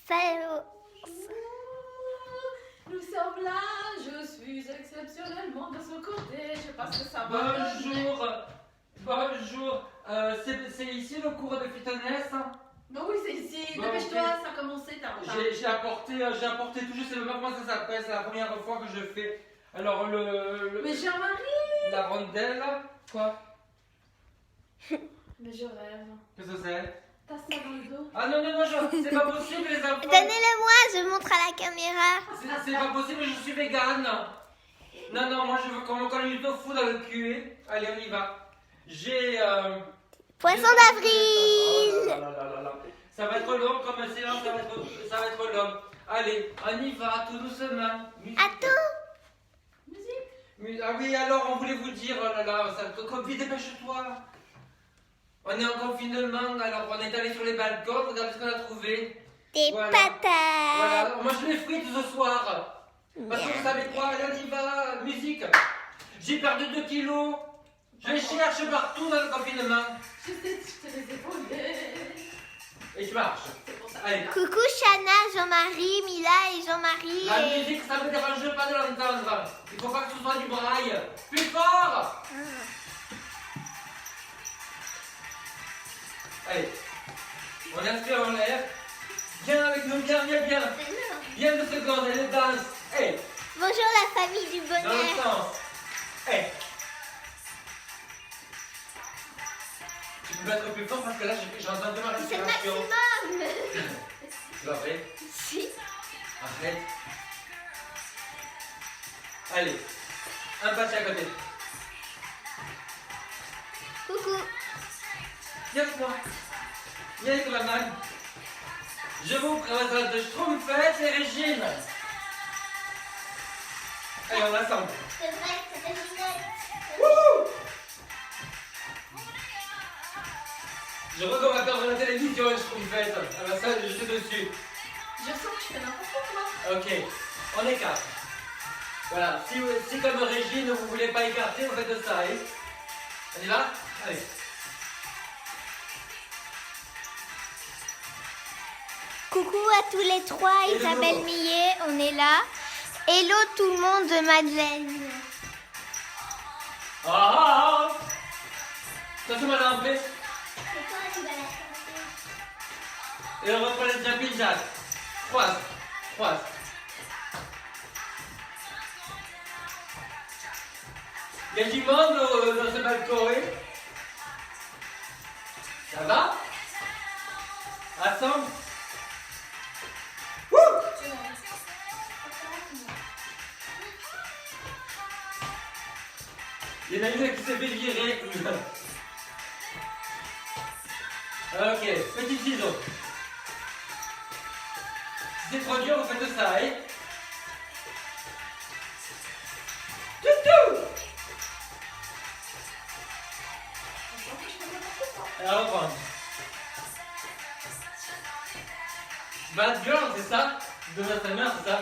Salut. Nous sommes là, je suis exceptionnellement de ce côté, je pense que ça va. Bonjour, c'est ici le cours de fitness? Bah oui, c'est ici, Bon, dépêche-toi, ok. ça a commencé, t'as retard. J'ai apporté tout, je sais même pas comment ça s'appelle, c'est la première fois que je fais. Alors Mais Jean-Marie! la rondelle, quoi? Mais je rêve. Qu'est-ce que c'est? T'as ça dans le dos? Ah non, c'est pas possible les enfants! Donnez-le-moi, je montre à la caméra. C'est pas possible, je suis végane! Non, moi je veux qu'on me colle du tofu dans le cul. Allez, on y va. J'ai. Poisson d'avril. Oh là. Ça va être long comme séance, ça va être long. Allez, on y va tout doucement. Musique. Attends. Ah oui, alors on voulait vous dire, oh là là, vite dépêche-toi. On est en confinement, alors on est allé sur les balcons, regardez ce qu'on a trouvé. Des Voilà. patates. Voilà, on mange les frites ce soir. Parce que vous savez quoi, allez, on y va, musique. J'ai perdu 2 kilos. Je les cherche partout dans le confinement. Je sais, je te les épaules. Et je marche. C'est pour ça. Allez. Coucou Chana, Jean-Marie, Mila et Jean-Marie. La musique, ça me dérange pas de l'entendre. Il faut pas que ce soit du braille. Plus fort. Allez. On inspire en l'air. Viens avec nous, viens. Viens 2 secondes, elle danse. Hey. Bonjour la famille du Dans le bonheur. sens. Hey. Tu peux mettre plus fort parce que là, j'entends de ma C'est le respiration. maximum. C'est pas vrai? Si. Arrête. Allez. Un pas de chaque côté. Coucou. Viens avec moi. Viens avec la main. Je vous présente de Schtroumpfette et Régine. Allez, on l'assemble. C'est vrai, c'était Ginette. Wouh! Je crois qu'on va perdre la télévision, Schtroumpfette. Ah bah ça, je suis dessus. Je sens que je fais n'importe quoi. Ok, on écarte. Voilà, si comme Régine, vous ne voulez pas écarter, vous faites ça, hein. On y va? Allez. Coucou à tous les trois, Hello. Isabelle Millet, on est là. Hello tout le monde de Madeleine. Ah! Ça se m'a lampé. C'est toi qui vas la chanter. Et on reprend les jumping jacks. Croise. Il y a du monde dans ce balcon, hein? Ça va? Assemble. Wouh! Il y en a une qui s'est fait virer. Ok, petit ciseau. Si c'est trop dur, vous faites ça, hein? Toutou! Alors, on reprend. Bad girl, c'est ça? Tu donnes à ta mère, c'est ça?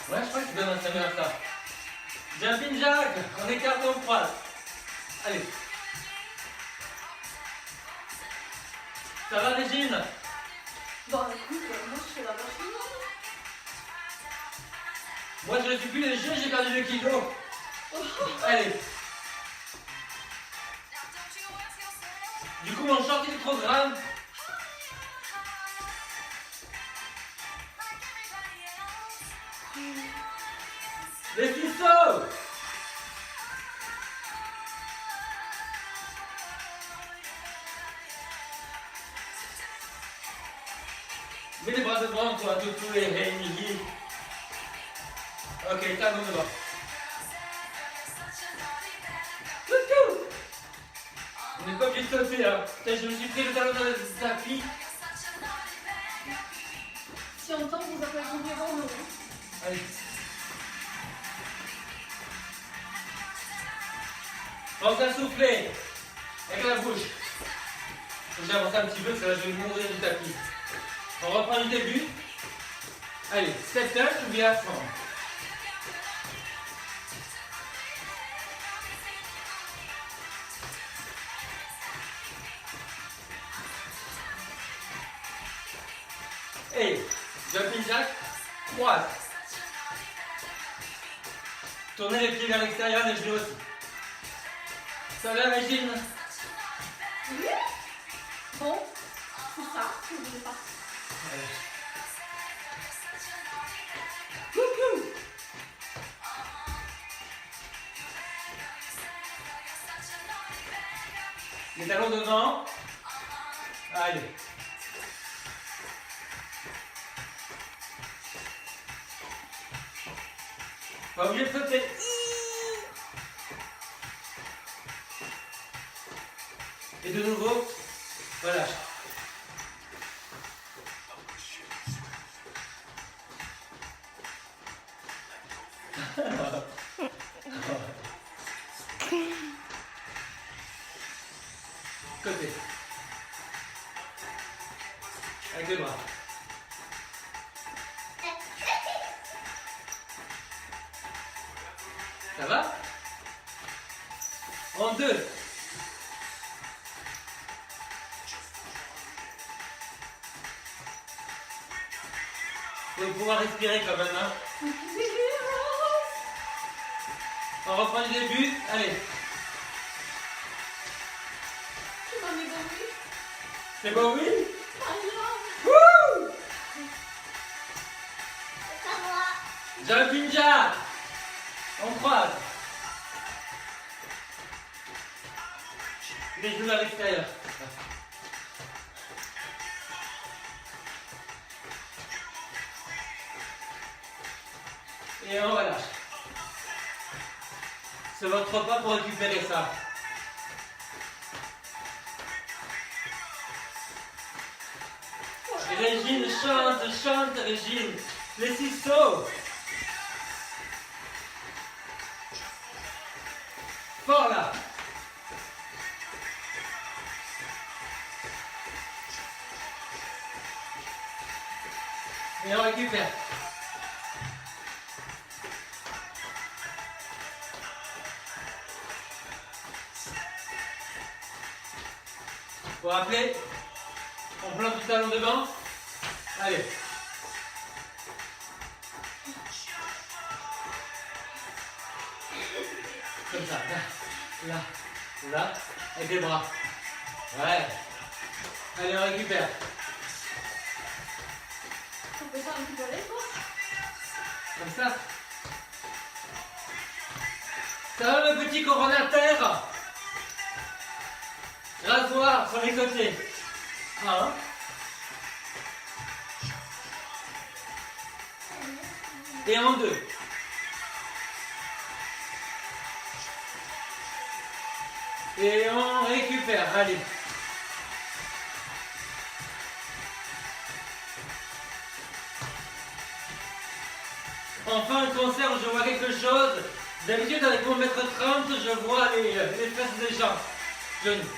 Ouais, je crois que tu donnes à ta mère ça. Jumping jack, on écarte, on croise. Allez. Ça va, Régine? Bon, écoute, moi je fais la machine. Moi, je ne suis plus léger, j'ai perdu 2 kilos. Allez. Du coup, mon short il est trop grand. Les suceaux! Mets les bras devant toi, toutou et Rémi. Ok, calme devant. Toutou! On n'est pas obligé de sauter, hein. Putain, je me suis pris le talon dans le tapis. Si on tombe, vous appelez combien nous? Allez. Pense à souffler. Avec la bouche. Faut que j'avance un petit peu parce que là je vais mourir du tapis. On reprend du début. Allez, step touch ou bien à fond. et jumping jack, croise. Tournez les pieds vers l'extérieur, les genoux aussi. Ça va, Régine? Oui. Bon, c'est ça, je ne pas. Allez. Les talons devant. Allez. Pas oublier de sauter. Et de nouveau, relâche. Côté. Avec les bras. Ça va? En deux. Vous allez pouvoir respirer quand même, hein? On reprend du début. Allez. Tu m'as mis dans lui. C'est bon, oui? Alors. Wouh! C'est à moi. Jumping jack. On croise. Les genoux à l'extérieur. Et on relâche. C'est votre repas pour récupérer ça. Régine, chante, chante, Régine. Les ciseaux. Fort là. Et on récupère. Vous vous rappelez? On plante du talon devant. Allez. Comme ça. Là. Là. Avec les bras. Ouais. Allez, on récupère. On peut faire un petit peu quoi. Comme ça. Ça va, le petit coronateur? Rasoir sur les côtés. Un. Et en deux. Et on récupère. Allez. Enfin, un concert où je vois quelque chose. D'habitude, avec mon mètre 30, je vois les fesses des gens. Genoux.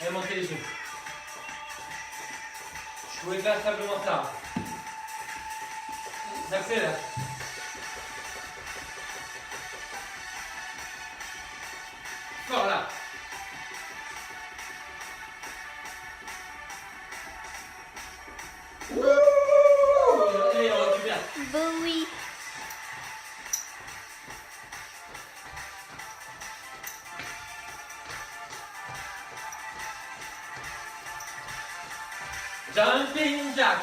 Et montez les genoux. Vous pouvez faire simplement ça. J'accélère. Fort là. Et on récupère. Bowie. Jumping jack.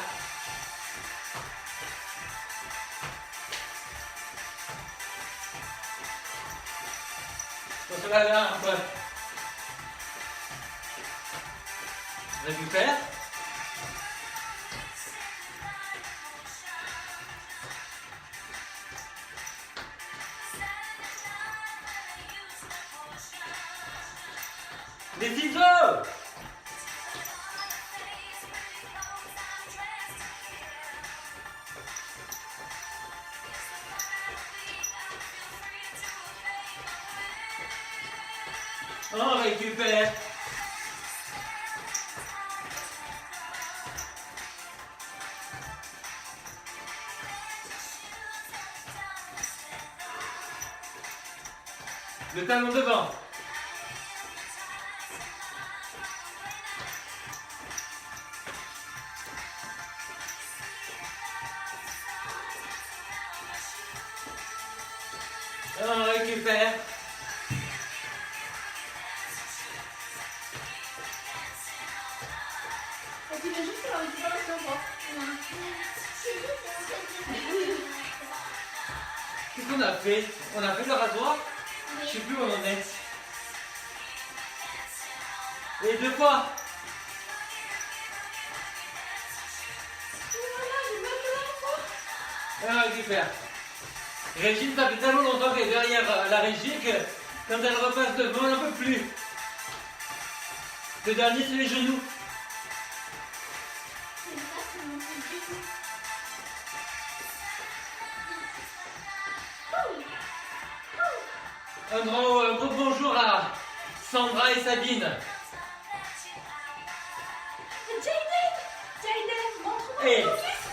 On se va là un peu. Récupère. Des ciseaux. On récupère. Le talon devant. tu viens juste pour la récupération, quoi. Qu'est-ce qu'on a fait? On a fait le rasoir? Je sais plus où on en est. Et 2 fois. Et on récupère. Régine, ça fait tellement longtemps qu'elle est derrière la régie que quand elle repasse devant, elle n'en peut plus. Le dernier, c'est les genoux. Un gros bonjour à Sandra et Sabine. Jaden, montre-moi Et ton fils.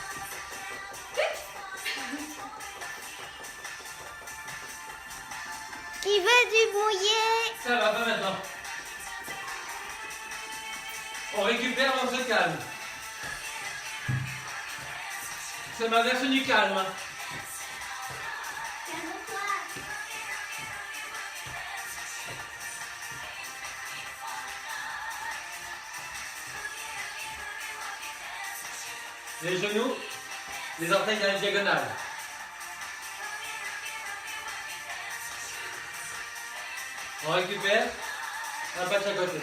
Qui veut du mouillé? ça va pas maintenant. On récupère, on se calme. C'est ma version du calme. Hein. Les genoux, les orteils dans la diagonale. On récupère, un pas de chaque côté.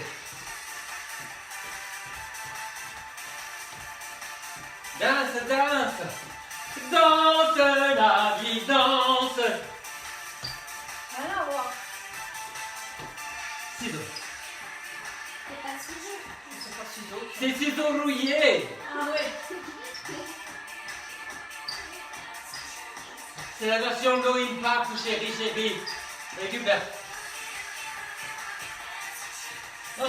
Danse, danse, danse la vie, danse. Rien à voir. Ciseaux. C'est pas ciseaux. C'est pas ciseaux. C'est ciseaux rouillés. Ah ouais. C'est la version Go Impact, chérie, chérie. Récupère. Oh.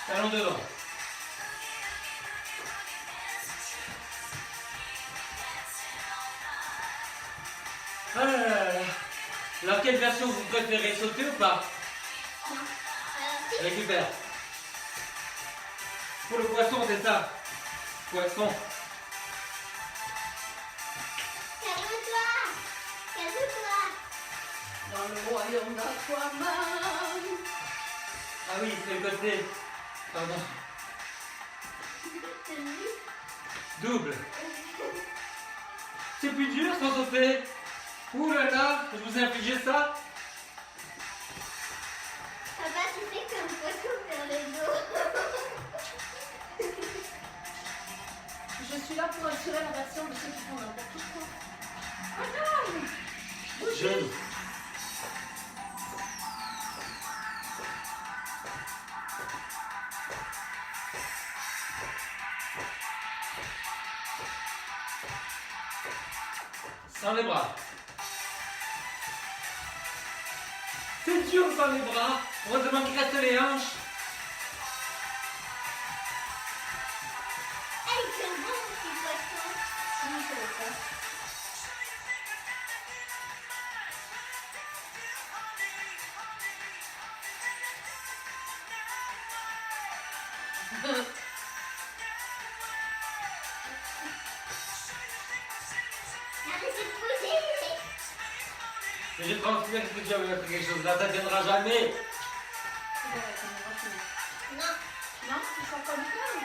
Allons devant. Ah là là là là. Alors, quelle version vous préférez, sauter ou pas? Récupère. Pour le poisson, c'est ça. Poisson. Calme-toi. Calme-toi. Dans le royaume d'Aquaman. Ah oui, c'est le côté. Pardon. Double. C'est plus dur sans sauter. Ouh là là, je vous ai infligé ça. Papa, tu fais comme poisson vers le dos. Je suis là pour assurer la version de ceux qui font n'importe quoi. Jeune. Sans les bras. C'est dur sans les bras. Heureusement qu'il reste les hanches. Hey, c'est bon, petit poisson. Oui, c'est le cas. Arrêtez de bouger. Mais je transmets que tu as fait quelque chose là, ça ne tiendra jamais. Non, Non, tu sors pas du tout.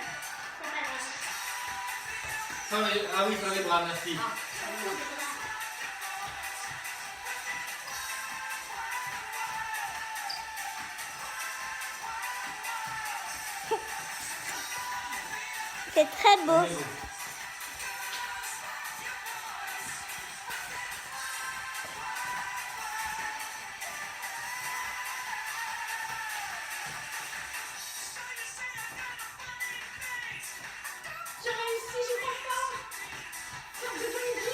c'est pas grave. Ah oui, sans les bras, merci. Ah, C'est très beau. j'ai réussi, j'ai pas peur. Faire de baby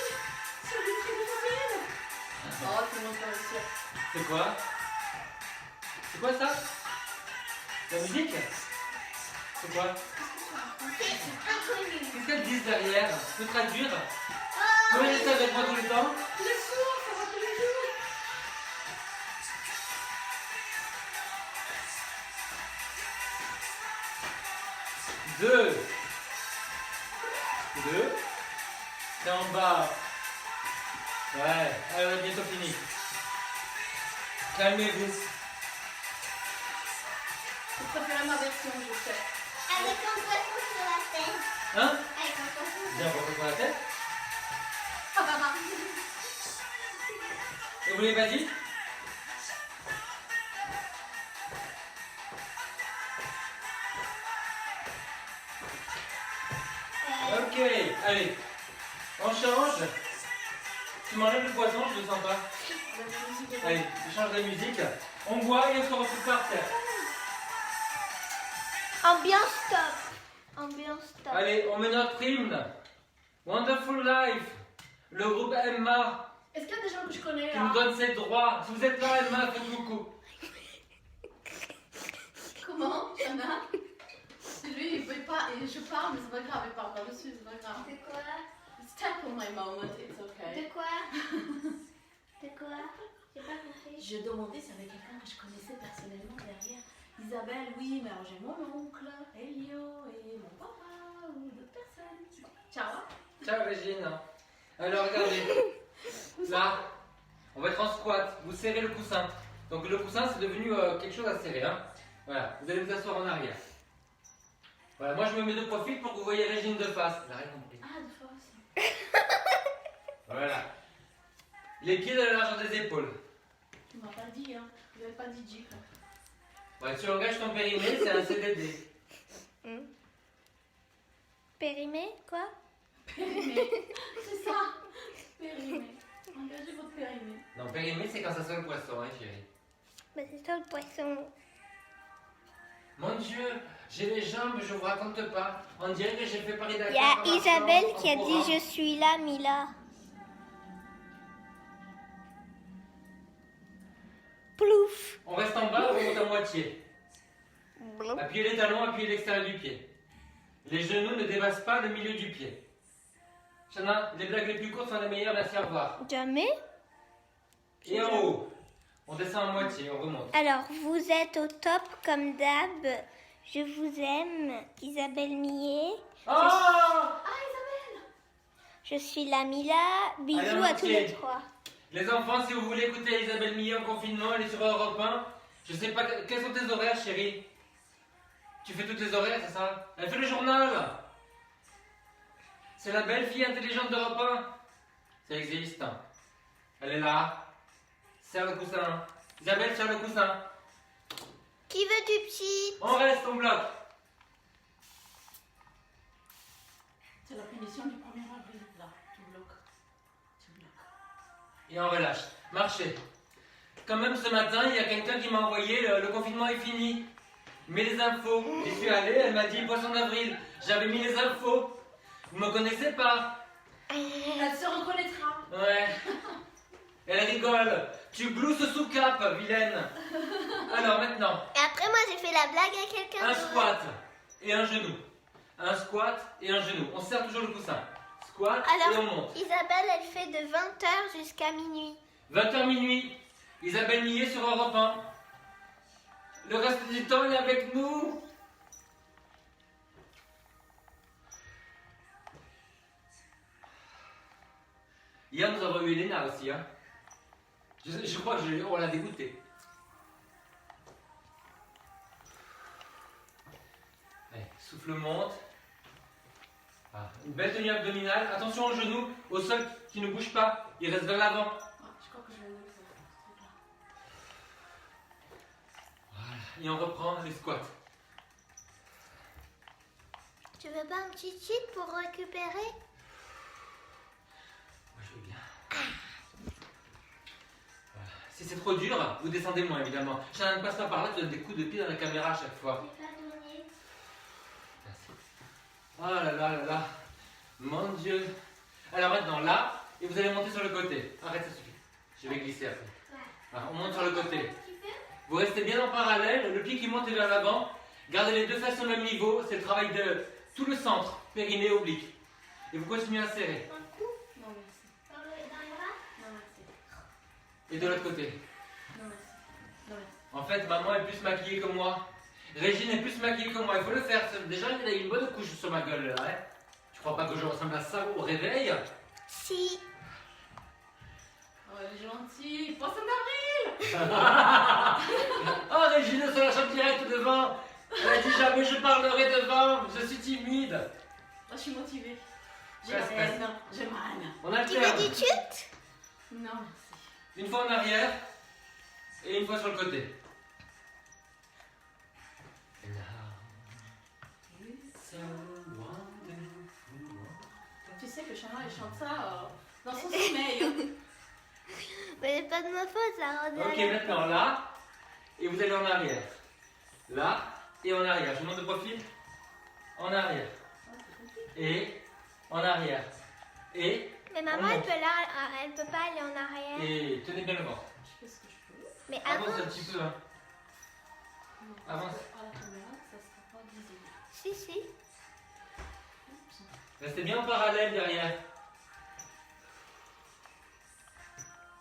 sur les pieds de Fabienne. Oh, tout le monde peut réussir. C'est quoi? C'est quoi ça? La musique? C'est quoi? C'est inconnu. Qu'est-ce qu'elles disent derrière? Tu peux traduire? Oh, Vous voyez ça avec moi tout le temps? Les sourds, ça va tous les jours. Deux. C'est en bas. Ouais, elle est bientôt finie. Calmez-vous. Je préfère ma version, je sais. Avec un poisson sur la tête. Hein? Avec un poisson sur Bien, pour la tête. Et vous l'avez pas dit? Ok, allez. On change. Tu m'enlèves le poisson, je le sens pas. Allez, je change de musique. On boit et on se retrouve par terre. Ambiance top. Ambiance top. Allez, on met notre hymne. Wonderful Life. Le groupe Emma Est-ce qu'il y a des gens que je connais qui là? nous donne ses droits. Si vous êtes là, Emma, faites coucou. Comment? Chana? Lui, il peut pas. Et je parle, mais c'est pas grave, il parle pas dessus, c'est pas grave. De quoi? Step on my moment, it's okay. De quoi? De quoi? J'ai pas compris. Je demandais s'il y avait quelqu'un que je connaissais personnellement derrière. Isabelle, oui, mais alors j'ai mon oncle, Elio et mon papa ou d'autres personnes. Ciao. Ciao, Régine. Alors, regardez. Là, on va être en squat. Vous serrez le coussin. Donc, le coussin, c'est devenu quelque chose à serrer. Hein. Voilà, vous allez vous asseoir en arrière. Voilà, moi, je me mets de profil pour que vous voyez Régine de face. Elle n'a rien compris. Ah, de force. Voilà. Les pieds de la largeur des épaules. Tu m'as pas dit, hein. Tu n'avais pas dit Jeep. Ouais, tu engages ton périnée, c'est un CDD. Périmé, quoi? Périmé. C'est ça. Périmé. Engagez votre périmé. Non, périnée, c'est quand ça sort le poisson, hein, chérie. Bah, c'est ça le poisson. Mon Dieu, j'ai les jambes, je vous raconte pas. On dirait que j'ai fait Paris-Dakar. Il y a en marchant, Isabelle en qui a courant. dit je suis là, Mila. Plouf. On reste en bas, on remonte à moitié. Blop. Appuyez les talons, appuyez l'extérieur du pied. Les genoux ne dépassent pas le milieu du pied. Chana, les blagues les plus courtes sont les meilleures, merci, au revoir. Jamais. Et en haut, on descend à moitié, on remonte. Alors, vous êtes au top comme d'hab. Je vous aime, Isabelle Millet. Oh Ah, Isabelle. Je suis la Mila. Bisous Allez, à tous entier. les trois. Les enfants, si vous voulez écouter Isabelle Millet en confinement, elle est sur Europe 1. Je sais pas, quels sont tes horaires, chérie? Tu fais toutes les horaires, c'est ça? Elle fait le journal. C'est la belle fille intelligente d'Europe 1. Ça existe. Elle est là. Serre le coussin. Isabelle, serre le coussin. Qui veut du petit? On reste, on bloque. C'est la punition du 1er avril, là. Tu bloques. Tu bloques. Et on relâche. Marchez. Quand même, ce matin, il y a quelqu'un qui m'a envoyé le confinement est fini. Mets les infos. J'y suis allé, elle m'a dit poisson d'avril. J'avais mis les infos. Vous me connaissez pas? Elle se reconnaîtra. Ouais. Elle rigole. Tu glousses sous cap, vilaine. Alors maintenant, Et après, moi, j'ai fait la blague à quelqu'un un d'autre. squat et un genou. Un squat et un genou. On serre toujours le coussin. Squat et on Alors, monte. Isabelle, elle fait de 20h jusqu'à minuit. 20h minuit. Isabelle Millet sur Europe 1. Le reste du temps, elle est avec nous. Hier, nous avons eu Elena aussi. Hein. Je crois qu'on l'a dégoûtée. Allez, souffle monte. Ah, une belle tenue abdominale. Attention aux genoux, au sol qui ne bouge pas. Il reste vers l'avant. Ah, je crois que je vais enlever ce truc-là. Voilà. Et on reprend les squats. Tu veux pas un petit cheat pour récupérer? Moi, je veux bien. Voilà. Si c'est trop dur, vous descendez moins évidemment. Shannon ne passe pas par là, tu donnes des coups de pied dans la caméra à chaque fois. J'ai pas donné. Merci. Oh là là là là. Mon Dieu. Alors maintenant là, et vous allez monter sur le côté. Arrête, ça suffit. Je vais glisser après. Voilà, on monte sur le côté. Vous restez bien en parallèle, le pied qui monte vers l'avant. Gardez les deux fesses au même niveau. C'est le travail de tout le centre, périnée, oblique. Et vous continuez à serrer. Un coup Non, merci. dans les bras? Non, merci. Et de l'autre côté. Non, merci. Non, merci. En fait, maman est plus maquillée que moi. Régine est plus maquillée que moi. Il faut le faire. Déjà, il a une bonne couche sur ma gueule là. Hein. Tu crois pas que je ressemble à ça au réveil? Si. Oh, elle est gentille. Poisson d'avril. Oh, Régine se lâche en direct devant. Elle a dit jamais je parlerai devant. Je suis timide. Moi, je suis motivée. J'ai Passe, passe. haine. J'ai mal. On Tu veux alterne. du chut? Non, merci. Une fois en arrière et une fois sur le côté. Tu sais que Chana, elle chante ça dans son sommeil. Mais c'est pas de ma faute, ça rend Ok, maintenant là, et vous allez en arrière. Là, et en arrière. Je vous montre le profil. En arrière. Et en arrière. Et, Mais maman, elle peut pas aller en arrière. et tenez bien le ventre. Je fais ce que je peux. Mais Avance avant, un petit peu. Hein. Non, Avance. à la caméra, ça sera pas visible. si, si. Restez bien en parallèle derrière.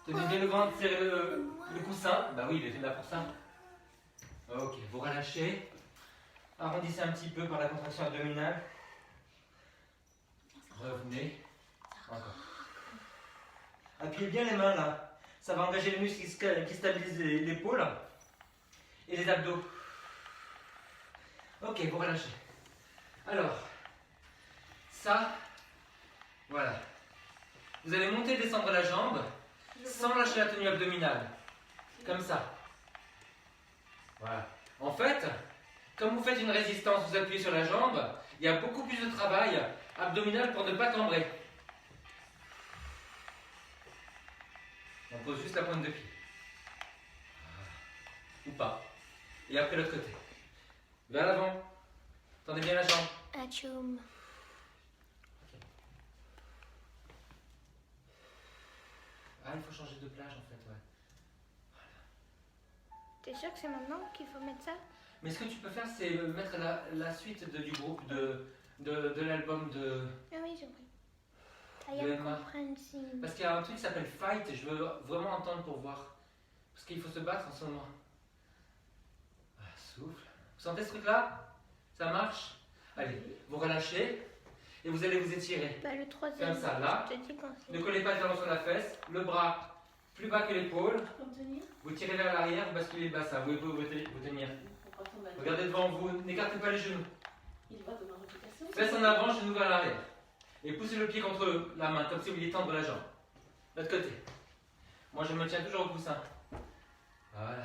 Tenez bien le ventre, serrez le coussin. Bah oui, il était là pour ça. Ok, vous relâchez. Arrondissez un petit peu par la contraction abdominale. Revenez. Encore. Appuyez bien les mains là. Ça va engager les muscles qui stabilisent l'épaule et les abdos. Ok, vous relâchez. Alors, ça, voilà. Vous allez monter et descendre la jambe sans lâcher la tenue abdominale. Comme ça. Voilà. En fait, comme vous faites une résistance, vous appuyez sur la jambe, il y a beaucoup plus de travail abdominal pour ne pas cambrer. On pose juste la pointe de pied. Ou pas. Et après l'autre côté. Vers l'avant. Tendez bien la jambe. Atchoum. Ah, il faut changer de plage en fait, ouais. T'es sûr que c'est maintenant qu'il faut mettre ça? Mais ce que tu peux faire, c'est mettre la suite du groupe de l'album de... Ah oui, j'ai compris. De Emma. Compréhensible. Parce qu'il y a un truc qui s'appelle Fight, je veux vraiment entendre pour voir. Parce qu'il faut se battre en ce moment. Ah, souffle. Vous sentez ce truc-là? Ça marche? Allez, vous relâchez et vous allez vous étirer. Bah, le troisième. Comme ça, là. Je te dis quand c'est. Ne collez pas le talon sur la fesse, le bras plus bas que l'épaule. Comme tenir. Vous tirez vers l'arrière, vous basculez le bassin. Vous pouvez vous tenir. Faut pas tomber. Regardez devant vous, n'écartez pas les genoux. Il va dans ma réputation. Fesse en avant, genou vers l'arrière. Et poussez le pied contre la main, comme si vous vouliez tendre la jambe. L'autre côté. Moi, je me tiens toujours au coussin. Voilà.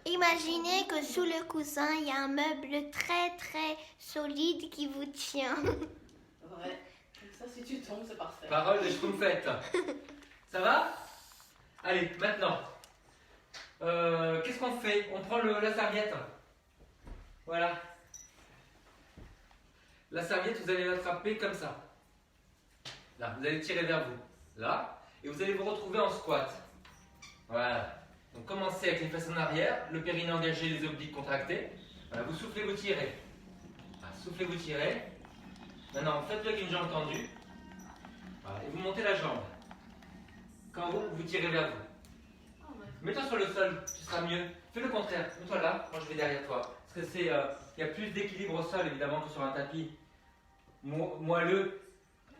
Imaginez que sous le coussin, il y a un meuble très très solide qui vous tient. Ouais. Comme ça, si tu tombes, c'est parfait. Parole de Schtroumpfette. Ça va? Allez, maintenant. Qu'est-ce qu'on fait? On prend la serviette. Voilà. La serviette, vous allez l'attraper comme ça. Là, vous allez tirer vers vous. Là. Et vous allez vous retrouver en squat. Voilà. Donc commencez avec les fesses en arrière, le périnée engagé, les obliques contractés. Voilà, vous soufflez, vous tirez. Voilà, soufflez, vous tirez. Maintenant, faites-le avec une jambe tendue. Voilà, et vous montez la jambe. Quand vous tirez vers vous. Ah ouais. Mets-toi sur le sol, tu seras mieux. Fais le contraire, mets-toi là, moi je vais derrière toi. Parce que il y a plus d'équilibre au sol évidemment que sur un tapis moelleux.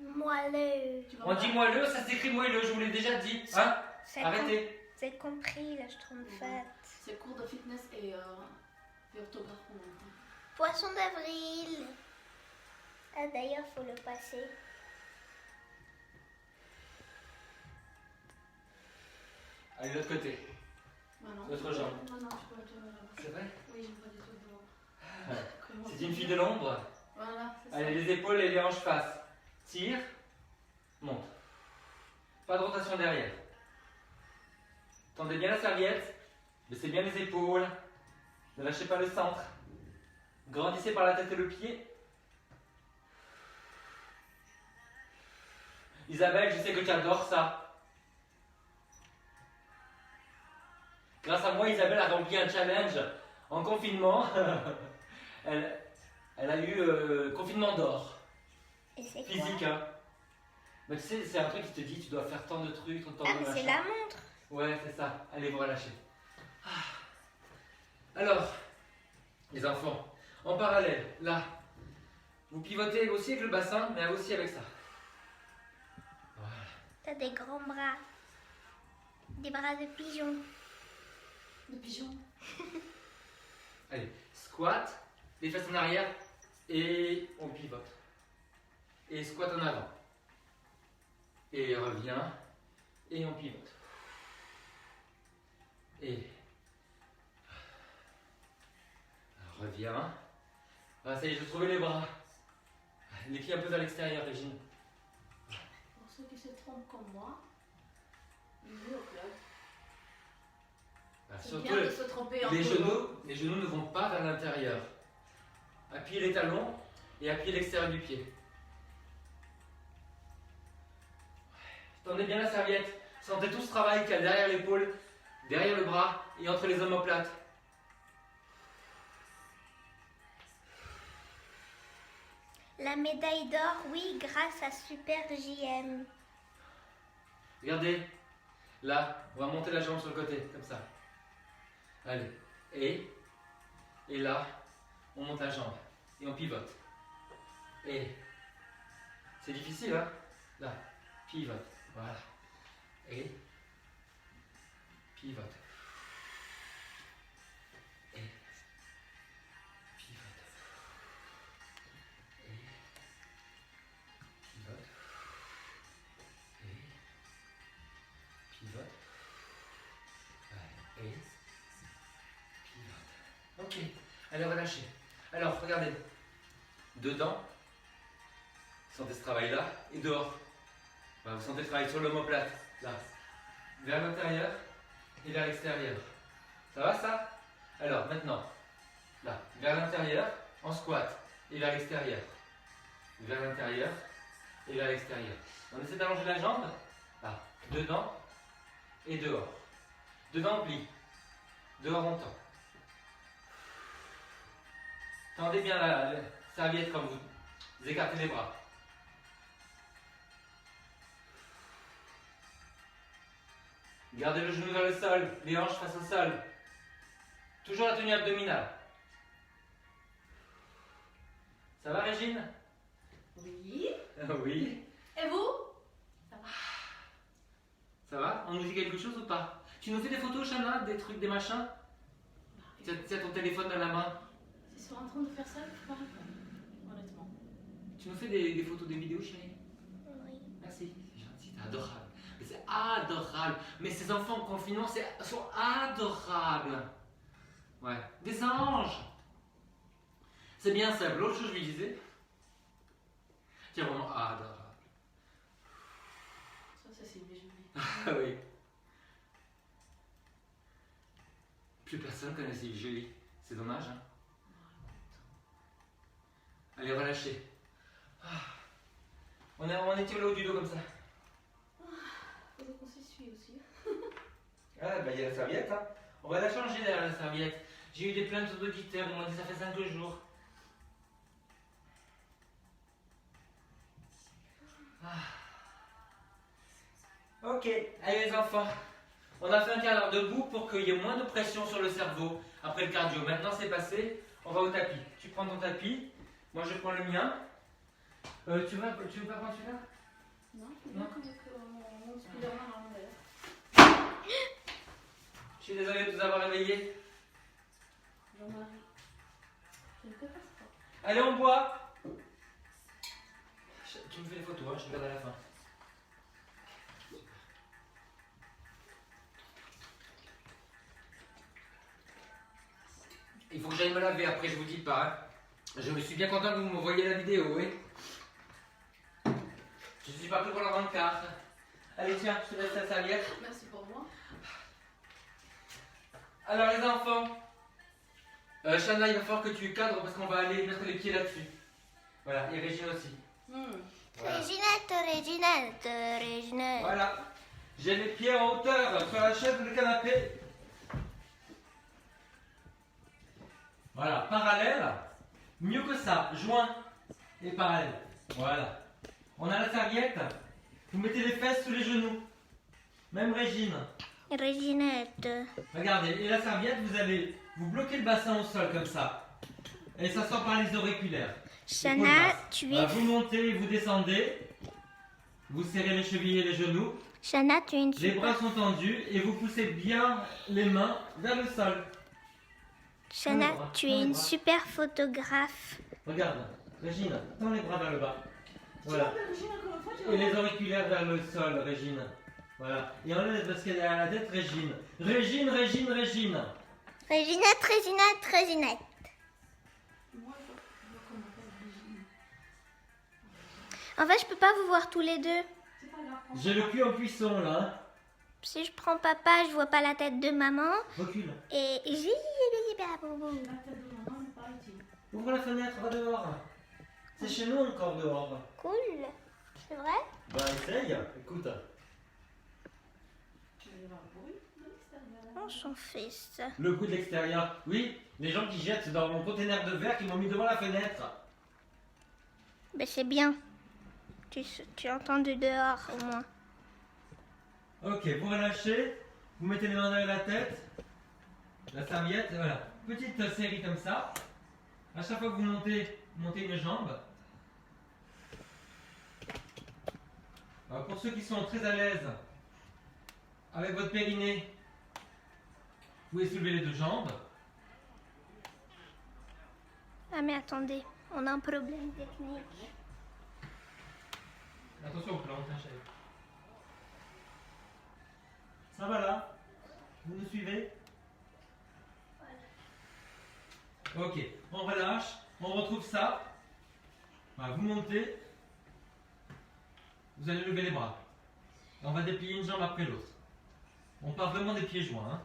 Moelleux. Tu vas On pas- dit moelleux, ça s'écrit moelleux, je vous l'ai déjà dit. Hein? C'est Arrêtez. C'est compris, là, je trompe faite. C'est cours de fitness et orthographe en même temps. Poisson d'avril. Ah, d'ailleurs, faut le passer. Allez, de l'autre côté. Bah non. L'autre jambe. Non, non, je peux la tourner là-bas. C'est vrai? Oui, j'aime pas du tout devant. Comment C'est dire? une fille de l'ombre. Voilà, c'est ça. Allez, les épaules et les hanches face. Tire. Monte. Pas de rotation derrière. Tendez bien la serviette. Baissez bien les épaules. Ne lâchez pas le centre. Grandissez par la tête et le pied. Isabelle, je sais que tu adores ça. Grâce à moi, Isabelle a rempli un challenge en confinement. elle a eu confinement d'or. Et c'est quoi? Physique, hein. Mais tu sais, c'est un truc qui te dit tu dois faire tant de trucs, tant de Ah, mais c'est machin. la montre. Ouais, c'est ça. Allez, vous relâchez. Ah. Alors, les enfants, en parallèle, là, vous pivotez aussi avec le bassin, mais aussi avec ça. Voilà. T'as des grands bras. Des bras de pigeon. Le pigeon. Allez, squat, les fesses en arrière et on pivote. Et squat en avant. Et revient et on pivote. Et revient. Ah, ça y est, je trouvais les bras. Les pieds un peu vers l'extérieur, Régine. Pour ceux qui se trompent comme moi, bienvenue au club. Ah, C'est surtout bien de se tromper en les peu. genoux ne vont pas vers l'intérieur. Appuyez les talons et appuyez l'extérieur du pied. Tendez bien la serviette. Sentez tout ce travail qu'il y a derrière l'épaule, derrière le bras et entre les omoplates. La médaille d'or, oui, grâce à Super JM. Regardez, là, on va monter la jambe sur le côté, comme ça. Allez, et là, on monte la jambe et on pivote. Et c'est difficile, hein? Là, pivote, voilà. Et pivote. Et pivote. Et pivote. Et pivote. Ouais, et pivote. Ok, allez, relâchez. Alors, regardez. Dedans, sentez ce travail-là, et dehors. Voilà, vous sentez le travail sur l'omoplate, là. Vers l'intérieur et vers l'extérieur. Ça va, ça? Alors, maintenant, là, vers l'intérieur, en squat, et vers l'extérieur. Vers l'intérieur et vers l'extérieur. On essaie d'allonger la jambe, là, dedans et dehors. Dedans, on plie. Dehors, on tend. Tendez bien la serviette quand vous écartez les bras. Gardez le genou vers le sol, les hanches face au sol. Toujours la tenue abdominale. Ça va, Régine? Oui. Oui. Et vous? Ça va? On nous dit quelque chose ou pas? Tu nous fais des photos, Chana, des trucs, des machins? Tu as ton téléphone dans la main. Ils sont en train de faire ça, je peux pas répondre, honnêtement. Tu nous fais des photos, des vidéos, chérie? Oui. Merci, c'est gentil, c'est adorable. Mais c'est adorable. Mais ces enfants en confinement sont adorables. Ouais, des anges. C'est bien simple. L'autre chose, je lui disais, c'est vraiment adorable. Ça c'est Sylvie Joly. Ah oui. Plus personne connaît Sylvie Joly. C'est dommage, hein? Allez, relâchez. On étire le haut du dos comme ça. Faudrait qu'on s'essuie aussi. Ah, bah il y a la serviette, hein. On va la changer derrière la serviette. J'ai eu des plaintes d'auditeurs, ils m'ont dit ça fait 5 jours. Ok, allez les enfants. On a fait un câlin debout pour qu'il y ait moins de pression sur le cerveau après le cardio. Maintenant c'est passé, on va au tapis. Tu prends ton tapis, moi je prends le mien. Tu veux pas prendre celui-là? Non, Non. mon Spider-Man en l'envers. Je suis désolé de vous avoir réveillé. Jean-Marie. Je ne peux pas ça. Allez, on boit. Tu me fais les photos, hein, je regarde à la fin. Il faut que j'aille me laver, après je vous dis pas. Hein. Je me suis bien content que vous m'envoyiez la vidéo, oui. Je suis parti pour la grande carte. Allez, tiens, je te laisse la serviette. Merci pour moi. Alors les enfants, Chana, il va falloir que tu cadres parce qu'on va aller mettre les pieds là-dessus. Voilà, et Régine aussi. Voilà. Réginette. Voilà. J'ai les pieds en hauteur sur la chaise ou le canapé. Voilà, parallèle. Mieux que ça, joint et parallèle. Voilà. On a la serviette. Vous mettez les fesses sous les genoux. Même Régine. Réginette. Regardez, et la serviette, vous bloquez le bassin au sol comme ça. Et ça sort par les auriculaires. Chana, tu es... Vous montez et vous descendez. Vous serrez les chevilles et les genoux. Shana, tu es une Les bras sont tendus et vous poussez bien les mains vers le sol. Shana, Tends les bras, tu tends es les une bras. super photographe. Regarde, Régine, tends les bras vers le bas. Tu Voilà. m'appelles Régine encore une fois, tu Et vas les auriculaires vers le sol, Régine. Voilà. Et enlève parce qu'elle est à la tête, Régine. Régine, Régine, Régine. Réginette, Réginette, Réginette. Moi, je vois qu'on m'appelle Régine. En fait, je peux pas vous voir tous les deux. C'est pas grave. prends J'ai ça. le cul en cuisson là. Si je prends papa, je vois pas la tête de maman. Recule. Et j'ai... La tête de maman n'est pas utile. Ouvre la fenêtre, va dehors. C'est chez nous encore dehors. Cool. C'est vrai? Bah essaye, écoute. Tu vas y avoir le bruit de l'extérieur. On s'en fiche. Le coup de l'extérieur. Oui, les gens qui jettent dans mon conteneur de verre qui m'ont mis devant la fenêtre. Ben c'est bien. Tu entends de dehors au moins. Ok, vous relâchez. Vous mettez les mains derrière la tête. La serviette, voilà. Petite série comme ça. À chaque fois que vous montez une jambe. Alors pour ceux qui sont très à l'aise avec votre périnée, vous pouvez soulever les deux jambes. Ah mais attendez, on a un problème technique. Attention aux plantes, hein, chérie. Ça va là? Vous nous suivez? Ok, on relâche, on retrouve ça. Voilà, vous montez. Vous allez lever les bras. Et on va déplier une jambe après l'autre. On part vraiment des pieds joints. Hein.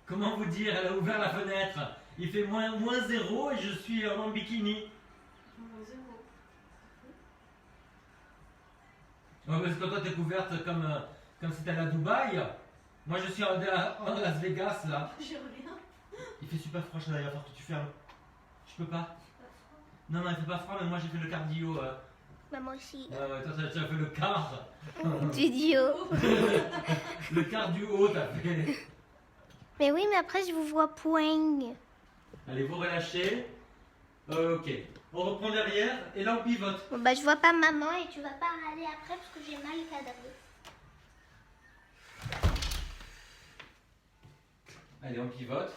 Comment vous dire, elle a ouvert la fenêtre. Il fait moins 0 et je suis en bikini. Moins 0. Ouais, parce que toi t'es couverte comme si t'allais à Dubaï. Moi je suis en Las Vegas là. J'ai rien. Il fait super froid, d'ailleurs, il va falloir que tu fermes. Je peux pas. Non, il fait pas froid, mais moi j'ai fait le cardio. Bah moi aussi. Ouais, toi tu as fait le car. Studio. Le cardio, t'as fait. Mais oui, mais après je vous vois poing. Allez, vous relâchez. Ok. On reprend derrière et là on pivote. Bon bah je vois pas maman et tu vas pas râler après parce que j'ai mal cadré. Allez, on pivote.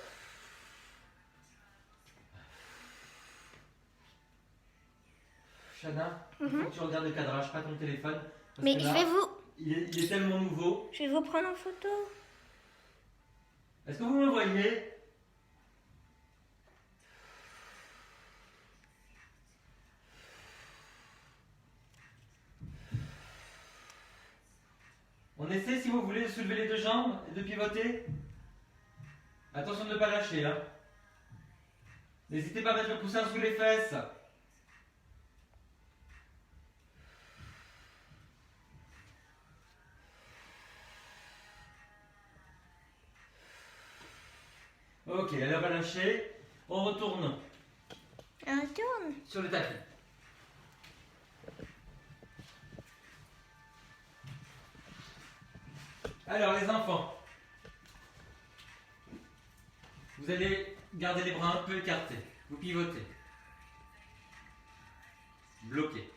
Shana, il faut que tu regardes le cadrage, pas ton téléphone. Parce Mais que je là, vais vous... il est tellement nouveau. Je vais vous prendre en photo. Est-ce que vous me voyez? On essaie, si vous voulez, de soulever les deux jambes et de pivoter. Attention de ne pas lâcher. Hein. N'hésitez pas à mettre le coussin sous les fesses. Ok, elle est relâchée. On retourne On retourne. sur le tapis. Alors les enfants, vous allez garder les bras un peu écartés. Vous pivotez. Bloquez.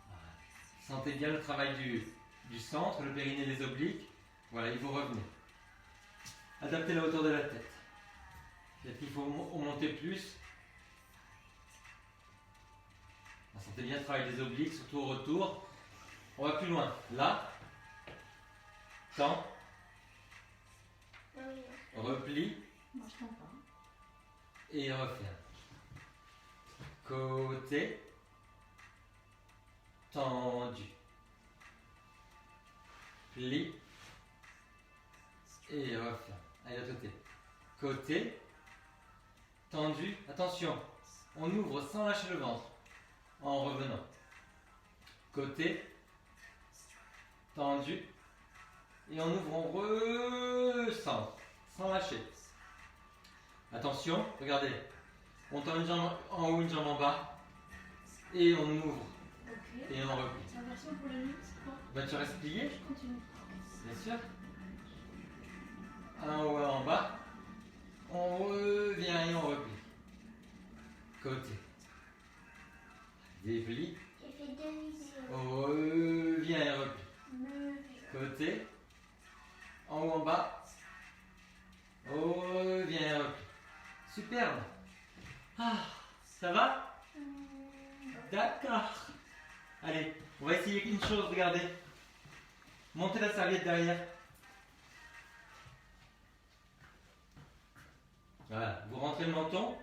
Voilà. Sentez bien le travail du centre, le périnée, les obliques. Voilà, et vous revenez. Adaptez la hauteur de la tête. Peut-être qu'il faut monter plus. Sentez bien le travail des obliques, surtout au retour. On va plus loin. Là. Tend. Repli. Moi, je t'entends. Et referme. Côté. Tendu. Pli. Et referme. Allez, l'autre côté. Côté. Tendu. Attention. On ouvre sans lâcher le ventre. En revenant. Côté. Tendu. Et on ouvre, on recentre. Sans lâcher. Attention, regardez. On tend une jambe en haut, une jambe en bas. Et on ouvre. Ok. Et on replie. La version pour le nuit, c'est quoi? Ben, tu restes plié, Je continue. bien sûr. En haut et en bas. On revient et on replie. Côté. Déplie. J'ai fait 2 vidéos. Viens et replie. Côté. En haut, en bas. Viens et replie. Superbe. Ah, ça va? D'accord. Allez, on va essayer une chose, regardez. Montez la serviette derrière. Voilà, vous rentrez le menton,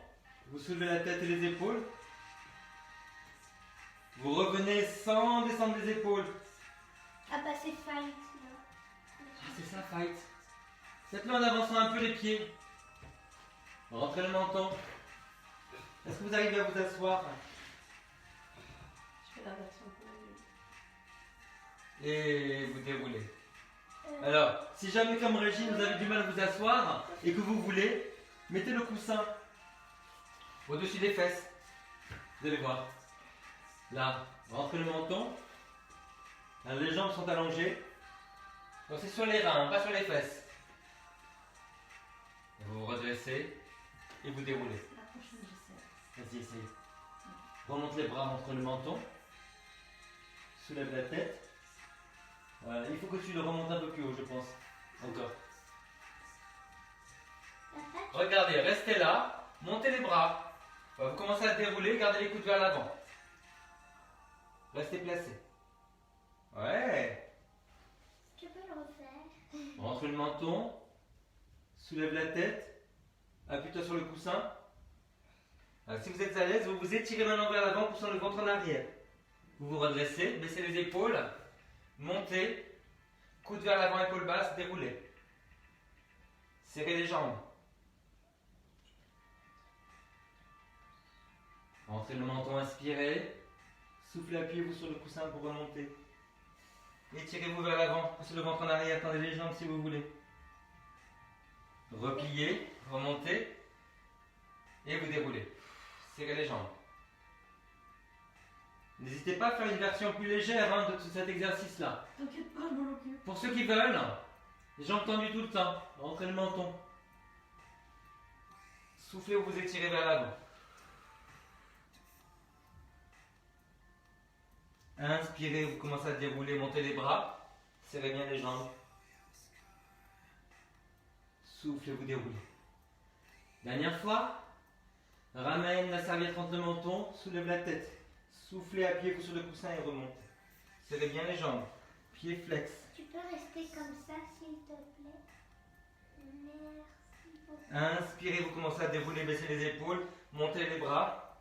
vous soulevez la tête et les épaules. Vous revenez sans descendre les épaules. Ah bah c'est fight là. Ah, c'est ça, fight. Faites-le en avançant un peu les pieds. Rentrez le menton. Est-ce que vous arrivez à vous asseoir? Je fais la version pour Et vous déroulez. Alors, si jamais comme Régine vous avez du mal à vous asseoir et que vous voulez, mettez le coussin au-dessus des fesses. Vous allez voir. Là, rentrez le menton. Là, les jambes sont allongées. Donc c'est sur les reins, pas sur les fesses. Vous vous redressez et vous déroulez. la prochaine, j'essaie. Vas-y, essayez. Remonte les bras entre le menton. Soulève la tête. Voilà, il faut que tu le remontes un peu plus haut, je pense. Encore. Regardez, restez là. Montez les bras. Vous commencez à dérouler, gardez les coudes vers l'avant. Restez placés. Ouais. Tu peux le refaire. Rentre le menton. Soulève la tête. Appuie-toi sur le coussin. Alors, si vous êtes à l'aise, vous vous étirez maintenant vers l'avant, poussant le ventre en arrière. Vous vous redressez, baissez les épaules. Montez. Coude vers l'avant, épaule basse, déroulez. Serrez les jambes. Rentrez le menton, inspirez. Soufflez, appuyez-vous sur le coussin pour remonter. Étirez-vous vers l'avant, poussez le ventre en arrière, tendez les jambes si vous voulez. Repliez, remontez. Et vous déroulez. Serrez les jambes. N'hésitez pas à faire une version plus légère de cet exercice-là. T'inquiète pas, je m'en occupe. Pour ceux qui veulent, les jambes tendues tout le temps. Rentrez le menton. Soufflez ou vous étirez vers l'avant. Inspirez, vous commencez à dérouler, montez les bras. Serrez bien les jambes. Soufflez, vous déroulez. Dernière fois. Ramène la serviette entre le menton, soulève la tête. Soufflez, appuyez-vous sur le coussin et remontez. Serrez bien les jambes. Pieds flex. Tu peux rester comme ça s'il te plaît. Merci beaucoup. Inspirez, vous commencez à dérouler, baissez les épaules, montez les bras.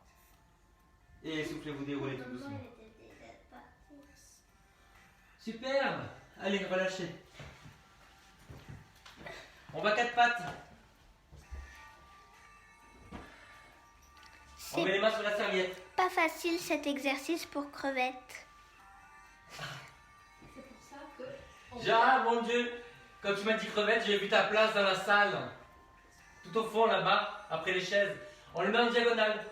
Et soufflez, vous déroulez tout doucement. Maman, elle était déjà partie. Superbe. Allez, relâchez. On va 4 pattes. On met les mains sur la serviette. Pas facile cet exercice pour crevettes. C'est pour ça que. Ja, mon Dieu, quand tu m'as dit crevette, j'ai vu ta place dans la salle. Tout au fond là-bas, après les chaises. On le met en diagonale.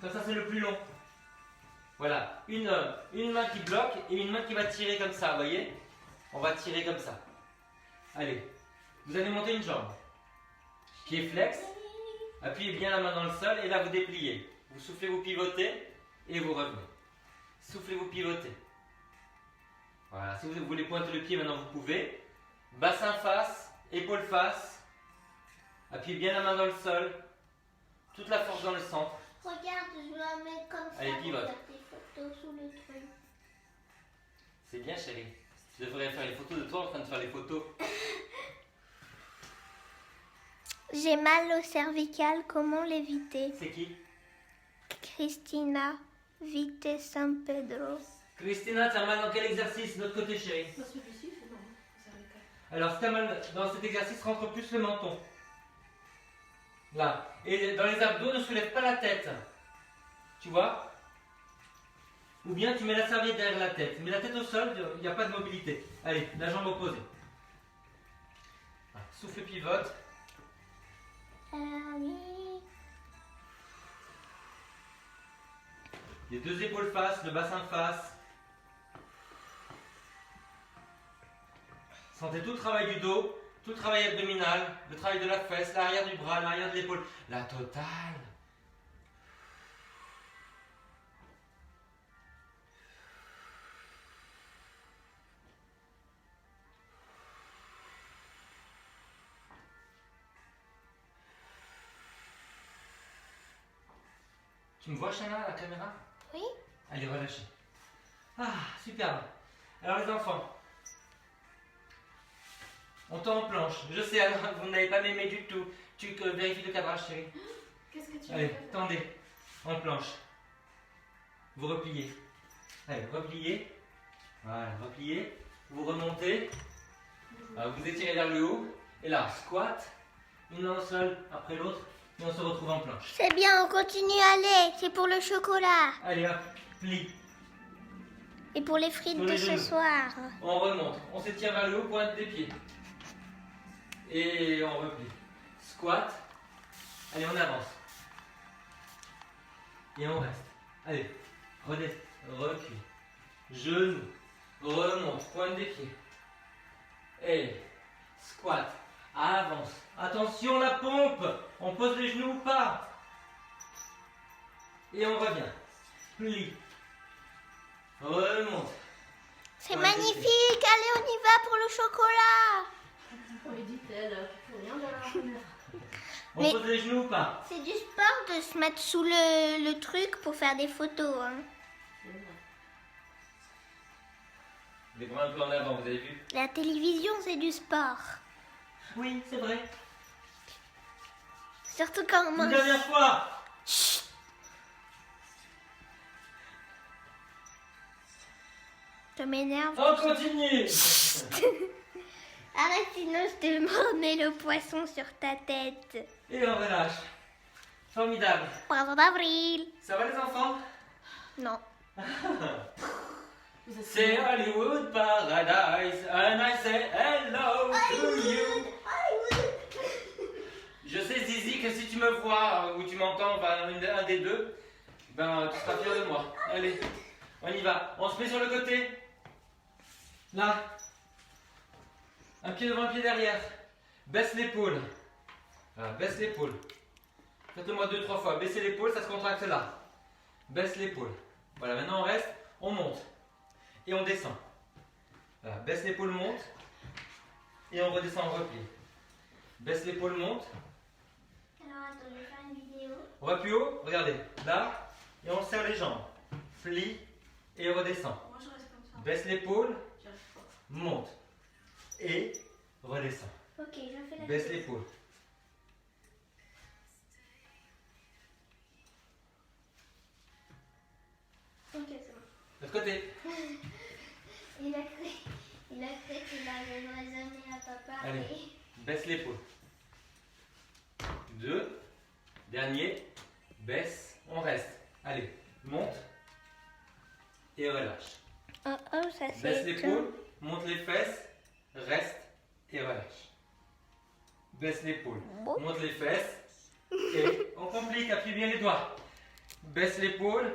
Comme ça, c'est le plus long. Voilà, une main qui bloque et une main qui va tirer comme ça, vous voyez? On va tirer comme ça. Allez, vous allez monter une jambe. Pied flex. Appuyez bien la main dans le sol et là vous dépliez. Vous soufflez, vous pivotez et vous revenez. Soufflez, vous pivotez. Voilà, si vous voulez pointer le pied maintenant vous pouvez. Bassin face, épaule face. Appuyez bien la main dans le sol. Toute la force dans le centre. Regarde, je la mets comme ça Allez, pour pivote. faire des photos sous le truc. C'est bien chérie. Tu devrais faire les photos de toi en train de faire les photos. J'ai mal au cervical, comment l'éviter? C'est qui? Cristina, Vite San Pedro. Christina, t'as mal dans quel exercice? Notre côté chérie. Bah, celui-ci, c'est normal. Ça arrive quand Alors, si t'as mal dans cet exercice, rentre plus le menton. Là. Et dans les abdos, ne soulève pas la tête. Tu vois? Ou bien tu mets la serviette derrière la tête. Mets la tête au sol, il n'y a pas de mobilité. Allez, la jambe opposée. Souffle, pivote. Oui. Les deux épaules face, le bassin face. Sentez tout le travail du dos, tout le travail abdominal, le travail de la fesse, l'arrière du bras, l'arrière de l'épaule. La totale. Tu me vois, Chana, à la caméra? Oui. Allez, relâchez. Ah, super. Alors les enfants, on tend en planche. Je sais, alors, vous n'avez pas m'aimé du tout. Tu vérifies le cadrage, chérie. Qu'est-ce que tu veux Allez, faire? tendez en planche. Vous repliez. Allez, repliez. Voilà, repliez. Vous remontez. Alors, vous étirez vers le haut. Et là, squat. Une main au sol après l'autre. Et on se retrouve en planche. C'est bien, on continue, allez. C'est pour le chocolat. Allez, hop, plie. Et pour les frites Sur de les ce genoux. soir. On remonte. On s'étire vers le haut, pointe des pieds. Et on replie. Squat. Allez, on avance. Et on reste. Allez, redescend, recule. Genou. Remonte, pointe des pieds. Et squat. Avance. Attention la pompe. On pose les genoux ou pas. Et on revient. Plie. Remonte. C'est Ouais, magnifique. Allez, on y va pour le chocolat. Oui, dit-elle, tu fais rien derrière la caméra. On Mais- pose les genoux ou pas. C'est du sport de se mettre sous le truc pour faire des photos. Hein. C'est vrai. Les bras un peu en avant, vous avez vu? La télévision, c'est du sport. Oui, c'est vrai. Surtout quand on Une mange. dernière fois. Chut. Ça m'énerve. On continue. Arrête, sinon je te mets le poisson sur ta tête. Et on relâche. Formidable. Poisson d'avril. Ça va les enfants? Non. Vous êtes C'est Hollywood Paradise and I say hello to you. Je sais Zizi que si tu me vois ou tu m'entends, enfin un des deux, ben tu seras fier de moi. Allez, on y va. On se met sur le côté. Là. Un pied devant, un pied derrière. Baisse l'épaule. Voilà, baisse l'épaule. Faites-le-moi 2-3 fois. Baissez l'épaule, ça se contracte là. Baisse l'épaule. Voilà, maintenant on reste, on monte. Et on descend. Voilà, baisse l'épaule, monte. Et on redescend en repli. Baisse l'épaule, monte. Alors attends, je vais faire une vidéo. On va plus haut, regardez. Là, et on serre les jambes. Plie et on redescend. Moi, je reste comme ça. Baisse l'épaule, J'y arrive pas. monte. Et redescend. Ok, je fais la Baisse l'épaule. Ok, c'est bon. L'autre côté. Il a cru qu'il n'arriverait jamais à pas parler. Allez. Baisse l'épaule. 2. Dernier. Baisse. On reste. Allez. Monte. Et relâche. Oh, oh, ça c'est. Baisse l'épaule. Monte les fesses. Reste. Et relâche. Baisse l'épaule. Bon. Monte les fesses. Et on complique. Appuie bien les doigts. Baisse l'épaule.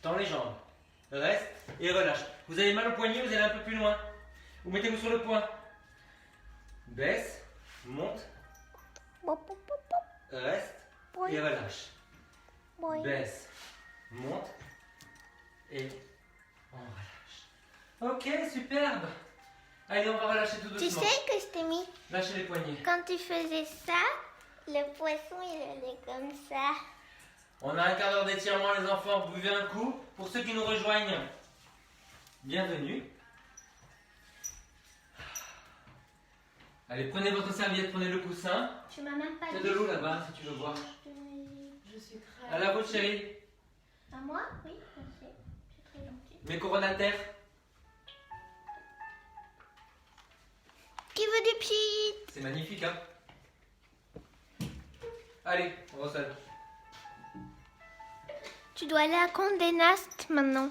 Tends les jambes. Reste et relâche. Vous avez mal au poignet, vous allez un peu plus loin. Vous mettez-vous sur le poing. Baisse, monte, reste et relâche. Baisse, monte et on relâche. Ok, superbe. Allez, on va relâcher tout Tu doucement. sais que je t'ai mis. Lâchez les poignets. Quand tu faisais ça, le poisson il allait comme ça. On a un quart d'heure d'étirement, les enfants. Buvez un coup. Pour ceux qui nous rejoignent, bienvenue. Allez, prenez votre serviette, prenez le coussin. Tu m'as même pas Il y a dit. de l'eau là-bas si tu veux boire. Je suis très. À la vôtre, chérie. À moi? Oui, merci. C'est très gentil. Mes coronataires. Qui veut du pchit? C'est magnifique, hein? Allez, on ressale. Tu dois aller à Condé Nast maintenant.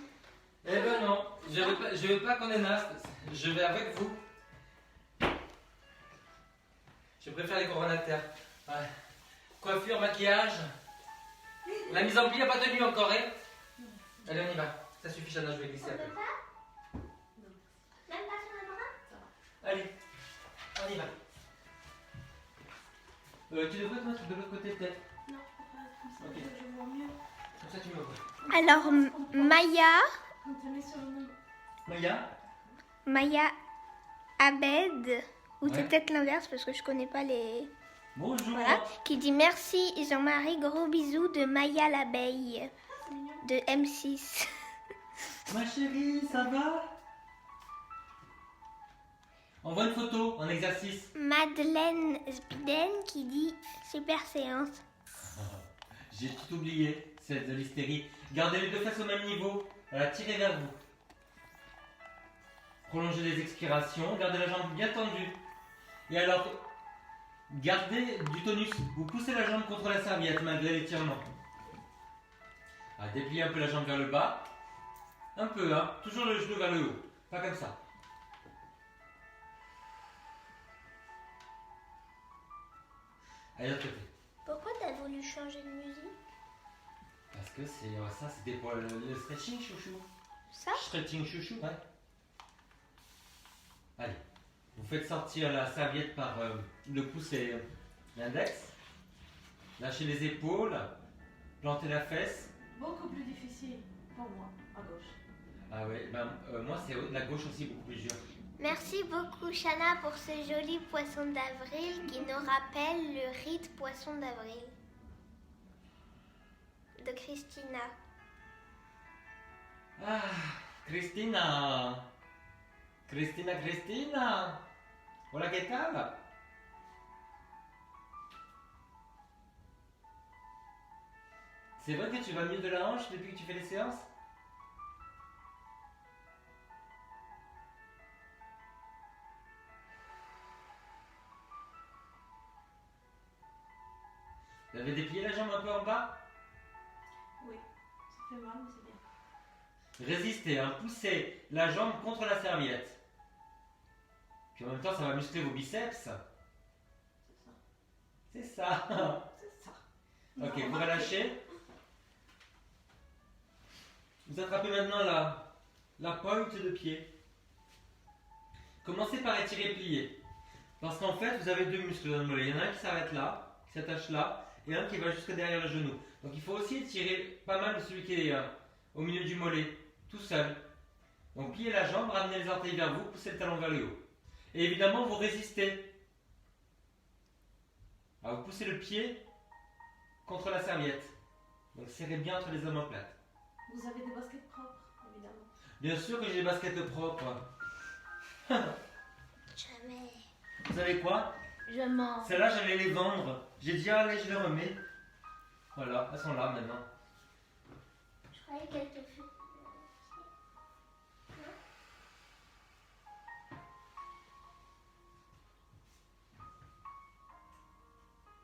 Eh ben non, je veux pas qu'on est naste. Je vais avec vous. Je préfère les coronataires. Ouais. Coiffure, maquillage. La mise en pli n'a pas tenu encore, hein? Allez, on y va. Ça suffit, Chana, je vais glisser après. pas? Même pas sur le bras? Allez, on y va. Tu devrais te mettre de l'autre côté, peut-être. Non, comme ça, Ok. je vois mieux. Comme ça, tu me vois. Alors, Maya Quand tu mets sur le nom. Maya, Abed, ou c'est Ouais. peut-être l'inverse parce que je connais pas les. Bonjour. Voilà, qui dit merci Jean-Marie, gros bisous de Maya l'abeille de M6. Ma chérie, ça va? Envoie une photo, un exercice. Madeleine Spiden qui dit super séance. J'ai tout oublié, c'est de l'hystérie. Gardez les deux fesses au même niveau, tirez vers vous. Prolongez les expirations, gardez la jambe bien tendue. Et alors, gardez du tonus. Vous poussez la jambe contre la serviette malgré l'étirement. Dépliez un peu la jambe vers le bas. Un peu, hein. Toujours le genou vers le haut. Pas comme ça. Allez, l'autre côté. Pourquoi t'as voulu changer de musique? Parce que ça, c'était pour le stretching, chouchou. Ça? Stretching, chouchou, ouais. Allez. Vous faites sortir la serviette par le pouce et l'index. Lâchez les épaules. Plantez la fesse. Beaucoup plus difficile pour moi, à gauche. Ah ouais, moi c'est la gauche aussi beaucoup plus dur. Merci beaucoup Shana pour ce joli poisson d'avril qui nous rappelle le rite poisson d'avril de Christina. Ah, Cristina. Cristina. Hola, ¿qué tal? C'est vrai que tu vas mieux de la hanche depuis que tu fais les séances? Vous avez déplié la jambe un peu en bas? Oui, ça fait mal, mais c'est bien. Résistez, hein, poussez la jambe contre la serviette. Puis en même temps, ça va muscler vos biceps. C'est ça. C'est ça. C'est ça. Ok, vous relâchez. Vous attrapez maintenant la pointe de pied. Commencez par étirer plier. Parce qu'en fait, vous avez deux muscles dans le mollet. Il y en a un qui s'arrête là, qui s'attache là, et un qui va jusque derrière le genou. Donc il faut aussi étirer pas mal de celui qui est au milieu du mollet, tout seul. Donc pliez la jambe, ramenez les orteils vers vous, poussez le talon vers le haut. Et évidemment, vous résistez. Alors vous poussez le pied contre la serviette. Donc serrez bien entre les omoplates. Vous avez des baskets propres, évidemment. Bien sûr que j'ai des baskets propres. Jamais. Vous savez quoi? Je mens. Celles-là, j'allais les vendre. J'ai dit, allez, je les remets. Voilà, elles sont là maintenant. Je croyais qu'elle te fait.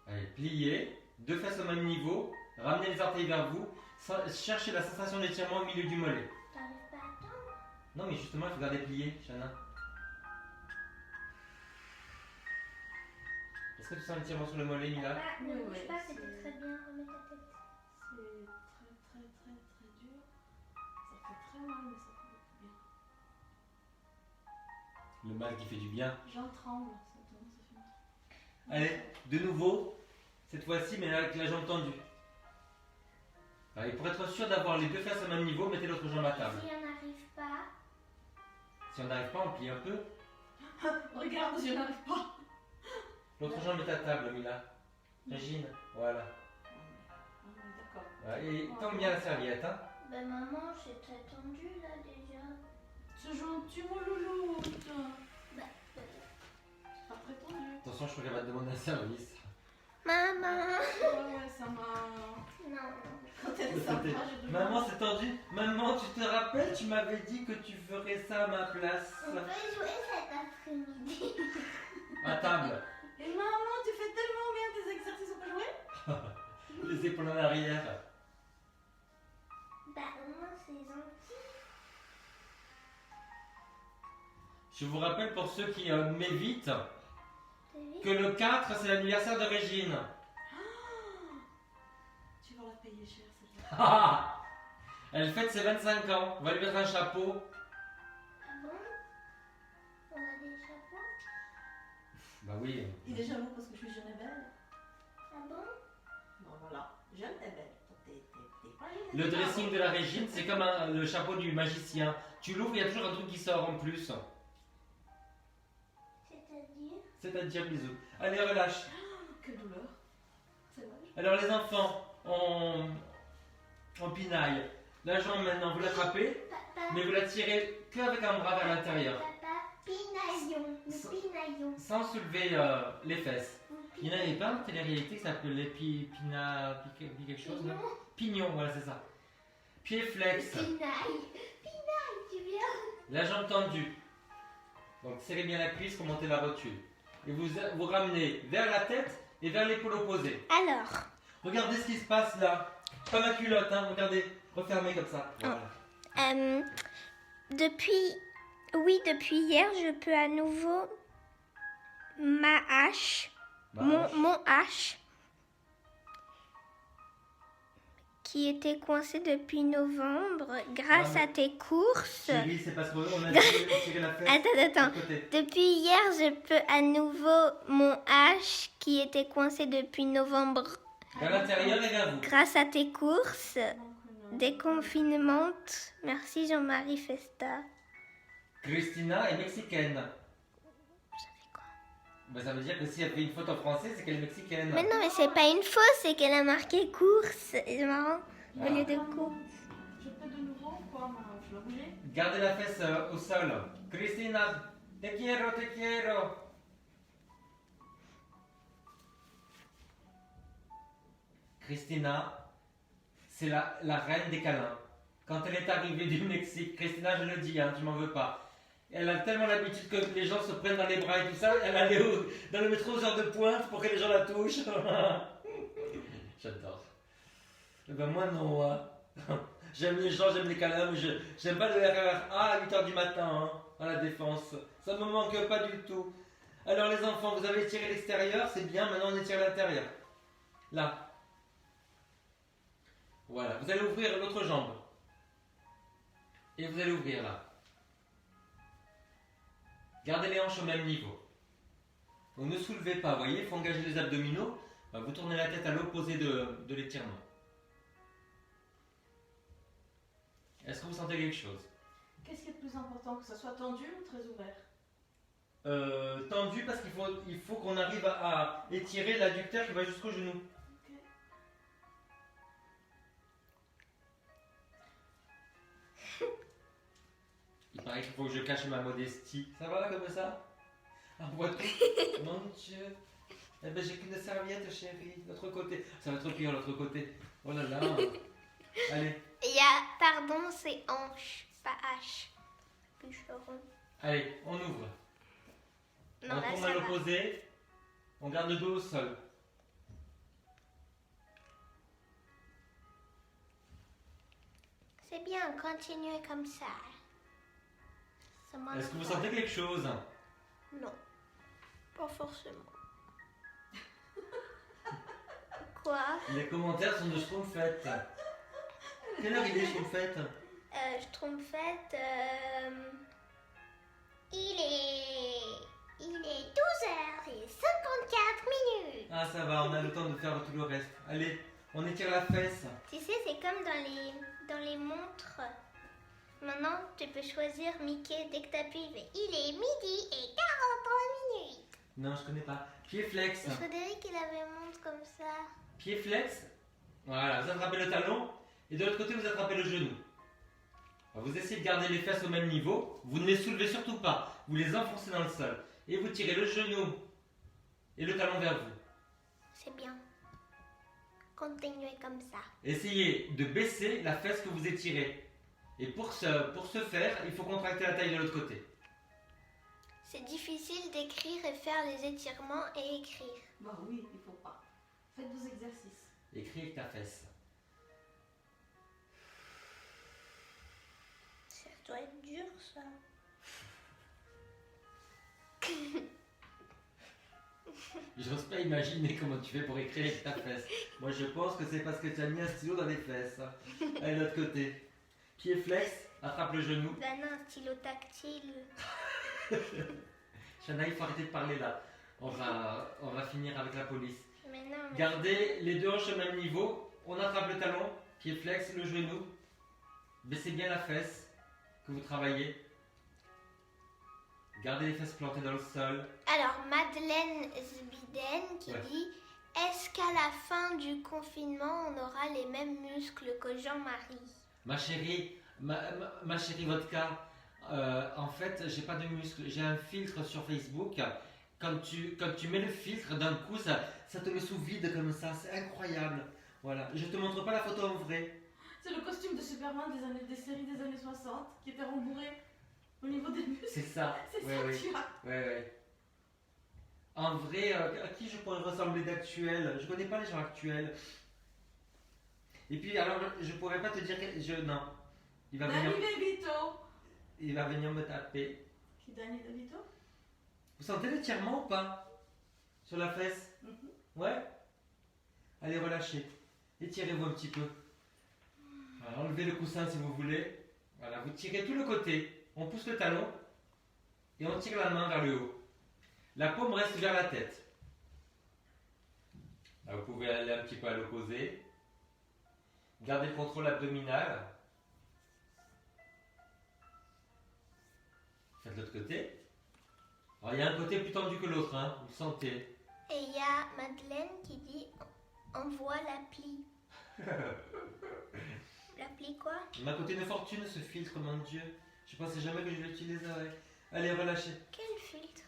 Allez, pliez, deux fesses au même niveau, ramenez les orteils vers vous, cherchez la sensation d'étirement au milieu du mollet. T'arrives pas à attendre? Non, mais justement, il faut garder plié, Shana. Est-ce que tu sens l'étirement sur le mollet, Mila? Ne Oui, bouge oui, pas, c'est- c'était très bien. Remets ta tête. C'est très dur. Ça fait très mal, mais ça fait beaucoup bien. Le mal qui fait du bien. J'en tremble, ça fait mal. Allez, de nouveau, cette fois-ci, mais avec la jambe tendue. Allez, pour être sûr d'avoir les deux fesses au même niveau, mettez l'autre jambe à table. Si on n'arrive pas, Si on n'arrive pas, on plie un peu. Regarde, je n'arrive pas. L'autre jambe est à table, Mila. Régine, voilà. Ah, d'accord. Voilà, et tends bien la serviette, hein. ben maman, c'est très tendu là déjà. C'est gentil, mon loulou. Bah, C'est pas très tendu. Attention, je crois qu'elle va te demander un service. maman. Ouais, ça m'a. Non. Quand elle est sympa, j'ai du mal. Maman, c'est tendu. Maman, tu te rappelles, tu m'avais dit que tu ferais ça à ma place. On peut jouer cet après-midi. À table. Et maman, tu fais tellement bien tes exercices, on peut jouer? Les épaules en arrière. Bah au moins c'est gentil. Je vous rappelle pour ceux qui m'évitent T'as vu? que le 4, c'est l'anniversaire de Régine. Tu vas la payer cher, celle-là. Ah, elle fête ses 25 ans. On va lui mettre un chapeau. Ah bon? On a des chapeaux? Bah oui. Il est jaloux parce que je suis jeune et belle. Ah bon? Bon, voilà. Jeune et belle. Toi, t'es pas jeune et Le belle. dressing de la Régine, c'est comme le chapeau du magicien. Tu l'ouvres, il y a toujours un truc qui sort en plus. C'est-à-dire? C'est-à-dire bisous. Allez, relâche. Que quelle douleur. C'est vrai. Alors les enfants, on pinaille. La jambe maintenant, vous l'attrapez, Papa, mais vous la tirez qu'avec un bras vers l'intérieur, papa, pinaillons, nous pinaillons. sans soulever les fesses. Il y en avait pas une télé-réalité qui s'appelait quelque chose, non? Pignon, voilà, c'est ça. Pied flex, Pinaille, tu viens? la jambe tendue. Donc serrez bien la cuisse pour monter la rotule. Et vous ramenez vers la tête et vers l'épaule opposée. Alors, Regardez ce qui se passe là. Pas ma culotte, hein. Regardez, refermez comme ça. Voilà. depuis hier, je peux à nouveau ma hache, Bah, mon hache, qui était coincé depuis novembre grâce Ah, à tes courses. Chérie, c'est parce qu'on a tiré la fesse. Attends. de côté. Depuis hier, je peux à nouveau mon hache qui était coincé depuis novembre Vers l'intérieur et vers vous. grâce à tes courses. Donc, Déconfinement. Merci Jean-Marie Festa. Christina est mexicaine. Ça fait quoi? Bah, ça veut dire que si elle fait une faute en français, c'est qu'elle est mexicaine. Mais non, mais c'est pas une fausse, c'est qu'elle a marqué course. C'est marrant. Au lieu de course. je peux de nouveau quoi, je dois bouger. Gardez la fesse au sol. Christina, te quiero, te quiero. Christina, c'est la reine des câlins. Quand elle est arrivée du Mexique, Christina, je le dis, hein, tu m'en veux pas. Elle a tellement l'habitude que les gens se prennent dans les bras et tout ça. Elle allait dans le métro aux heures de pointe pour que les gens la touchent. J'adore. Eh ben moi non. Hein. J'aime les gens, j'aime les câlins, mais j'aime pas le RERA à 8h du matin hein, à la Défense. Ça me manque pas du tout. Alors les enfants, vous avez tiré l'extérieur, c'est bien, maintenant on étire l'intérieur. Là. Voilà, vous allez ouvrir l'autre jambe. Et vous allez ouvrir là. Gardez les hanches au même niveau. Donc ne soulevez pas, vous voyez, il faut engager les abdominaux. Vous tournez la tête à l'opposé de l'étirement. Est-ce que vous sentez quelque chose? Qu'est-ce qui est le plus important, que ça soit tendu ou très ouvert? Tendu parce qu'il faut qu'on arrive à étirer l'adducteur qui va jusqu'au genou. Ok. Il paraît qu'il faut que je cache ma modestie. Ça va comme ça? Ah, voit tout. Mon Dieu. Eh ben j'ai qu'une serviette chérie. L'autre côté. Ça va être pire l'autre côté. Oh là là. Allez. Il y a, pardon, c'est hanche, pas hache. Bûcheron. Allez, on ouvre. Non, On là, tourne ça à va. l'opposé. On garde le dos au sol. C'est bien, continuez comme ça. Ça m'en Est-ce que vous va. sentez quelque chose? Non, pas forcément. Quoi? Les commentaires sont de Schtroumpfette. Quelle heure il est Schtroumpfette? Schtroumpfette, il est 12h54 minutes. Ah ça va, on a le temps de faire tout le reste. Allez, on étire la fesse. Tu sais, c'est comme dans les montres. Maintenant, tu peux choisir Mickey dès que tu appuies. Il est midi et 43 minutes. Non, je connais pas. Pied flex. Frédéric, il avait une montre comme ça. Pied flex. Voilà, vous attrapez le talon. Et de l'autre côté, vous attrapez le genou. Alors, vous essayez de garder les fesses au même niveau. Vous ne les soulevez surtout pas. Vous les enfoncez dans le sol. Et vous tirez le genou et le talon vers vous. C'est bien. Continuez comme ça. Essayez de baisser la fesse que vous étirez. Et pour ce faire, il faut contracter la taille de l'autre côté. C'est difficile d'écrire et faire les étirements et écrire. Bah oui, il faut pas. Faites vos exercices. Écris avec ta fesse. Ça doit être dur, ça. J'ose pas imaginer comment tu fais pour écrire avec ta fesse. Moi je pense que c'est parce que tu as mis un stylo dans les fesses. Allez, de l'autre côté. Pied flex, attrape le genou. Ben non, un stylo tactile. Shana, il faut arrêter de parler là. On va finir avec la police. Mais non, mais... Gardez les deux hanches au même niveau. On attrape le talon, pied flex, le genou. Baissez bien la fesse que vous travaillez. Gardez les fesses plantées dans le sol. Alors, Madeleine Zbiden qui Ouais. dit Est-ce qu'à la fin du confinement, on aura les mêmes muscles que Jean-Marie? Ma chérie, ma chérie Vodka, en fait, j'ai pas de muscles. J'ai un filtre sur Facebook. Quand tu mets le filtre, d'un coup, ça te met sous vide comme ça. C'est incroyable. Voilà. Je te montre pas la photo en vrai. C'est le costume de Superman des séries des années 60 qui était rembourré au niveau des muscles. C'est ça. C'est Ouais, ça ouais. que tu as. Ouais. En vrai, à qui je pourrais ressembler d'actuel? Je connais pas les gens actuels. Et puis, alors, je pourrais pas te dire que. Non. Il va venir, Danny DeVito. il va venir me taper. Qui Danny DeVito? Vous sentez l'étirement ou pas? Sur la fesse? Ouais? Allez, relâchez. Étirez-vous un petit peu. Voilà, enlevez le coussin si vous voulez. Voilà, vous tirez tout le côté. On pousse le talon et on tire la main vers le haut. La paume reste vers la tête. Là, vous pouvez aller un petit peu à l'opposé. Gardez le contrôle abdominal. Faites l'autre côté. Alors, il y a un côté plus tendu que l'autre, hein, vous le sentez. Et il y a Madeleine qui dit envoie l'appli. L'appli quoi? Il m'a coûté une fortune ce filtre, mon Dieu. Je pensais jamais que je l'utiliserais. Allez, relâchez. Quel filtre?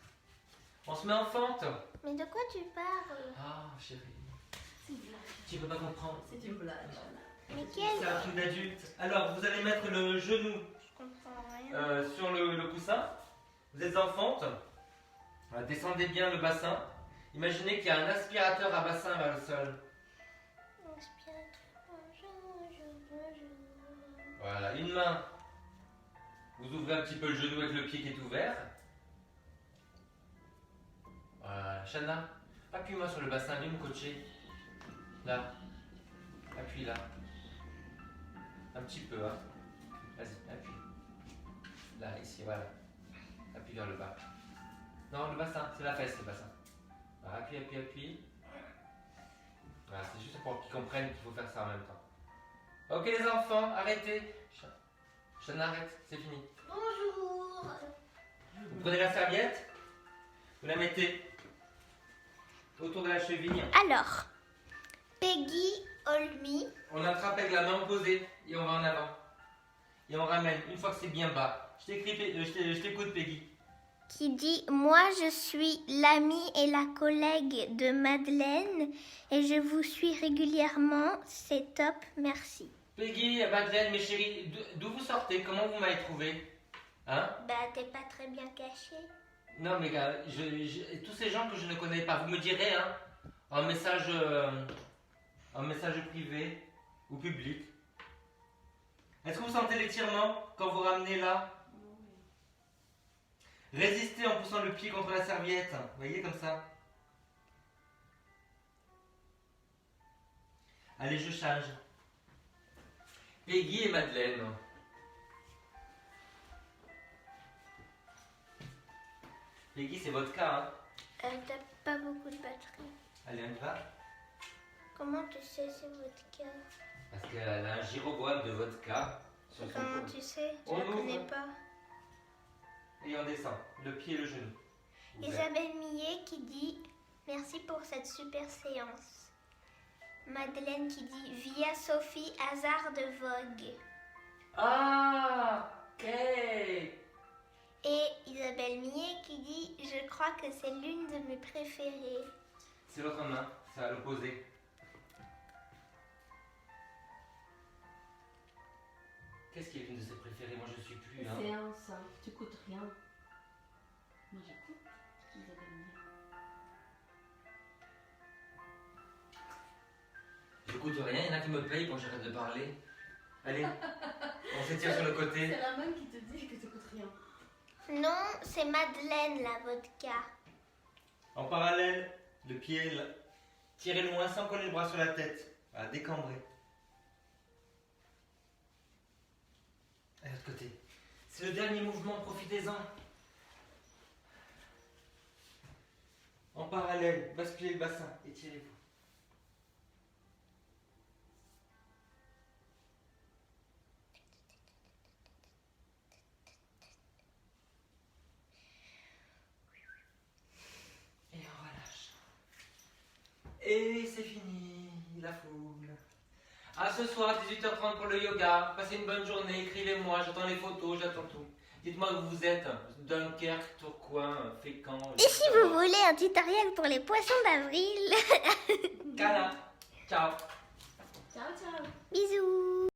On se met en fente. Mais de quoi tu parles? Ah, chérie, C'est une blague. tu peux pas comprendre. C'est une blague. Mais C'est quel? un truc d'adulte. Alors, vous allez mettre le genou Je comprends rien. sur le coussin. Vous êtes en fente. Voilà, descendez bien le bassin. Imaginez qu'il y a un aspirateur à bassin vers le sol. Aspirateur, bonjour. Voilà, une main. Vous ouvrez un petit peu le genou avec le pied qui est ouvert. Voilà, Chana, appuie-moi sur le bassin, viens me coacher. Là, appuie là. Un petit peu, hein. Vas-y, appuie. Là, ici, voilà. Appuie vers le bas. Non, le bassin, c'est la fesse, le bassin. Voilà, appuie. Voilà, c'est juste pour qu'ils comprennent qu'il faut faire ça en même temps. Ok les enfants, arrêtez. Chana, arrête, c'est fini. Bonjour. Vous prenez la serviette, vous la mettez autour de la cheville. Alors, Peggy Olmi. On attrape avec la main opposée et on va en avant. Et on ramène, une fois que c'est bien bas. Je t'écoute, Peggy. Qui dit moi je suis l'amie et la collègue de Madeleine et je vous suis régulièrement, c'est top, merci. Peggy, Madeleine, mes chéris, d'où vous sortez? Comment vous m'avez trouvé? Hein? Bah t'es pas très bien caché. Non mais gars, tous ces gens que je ne connais pas, vous me direz, hein, en message privé ou public. Est-ce que vous sentez l'étirement quand vous ramenez là? Résistez en poussant le pied contre la serviette. Vous voyez comme ça. Allez, je change. Peggy et Madeleine. Peggy, c'est votre cas, hein? T'as pas beaucoup de batterie. Allez, on y va. Comment tu sais c'est votre cas? Parce qu'elle a un gyroboam de vodka sur son Comment cou. tu sais? Tu On la ouvre. connais pas. Et on descend, le pied et le genou. Ouvert. Isabelle Millet qui dit merci pour cette super séance. Madeleine qui dit via Sophie hasard de Vogue. Ah, ok. Et Isabelle Millet qui dit je crois que c'est l'une de mes préférées. C'est l'autre main, c'est à l'opposé. Qu'est-ce qui est l'une de ses préférées? Moi je suis plus. Hein. Séance, hein. Tu coûtes rien. Moi j'écoute. Isabelle Millet. J'écoute rien, il y en a qui me payent quand j'arrête de parler. Allez, on s'étire sur le côté. C'est la même qui te dit que tu coûtes rien. Non, c'est Madeleine la vodka. En parallèle, le pied là. Tirez loin sans coller le bras sur la tête. Voilà, décambrez. À l'autre côté. C'est le dernier mouvement, profitez-en. En parallèle, basculez le bassin, étirez-vous. Et on relâche. Et c'est fini, la foule. À ce soir, 18h30 pour le yoga. Passez une bonne journée, écrivez-moi, j'attends les photos, j'attends tout. Dites-moi où vous êtes, Dunkerque, Tourcoing, Fécamp. Et si vous voulez un tutoriel pour les poissons d'avril, Cana. Ciao. Ciao, ciao. bisous.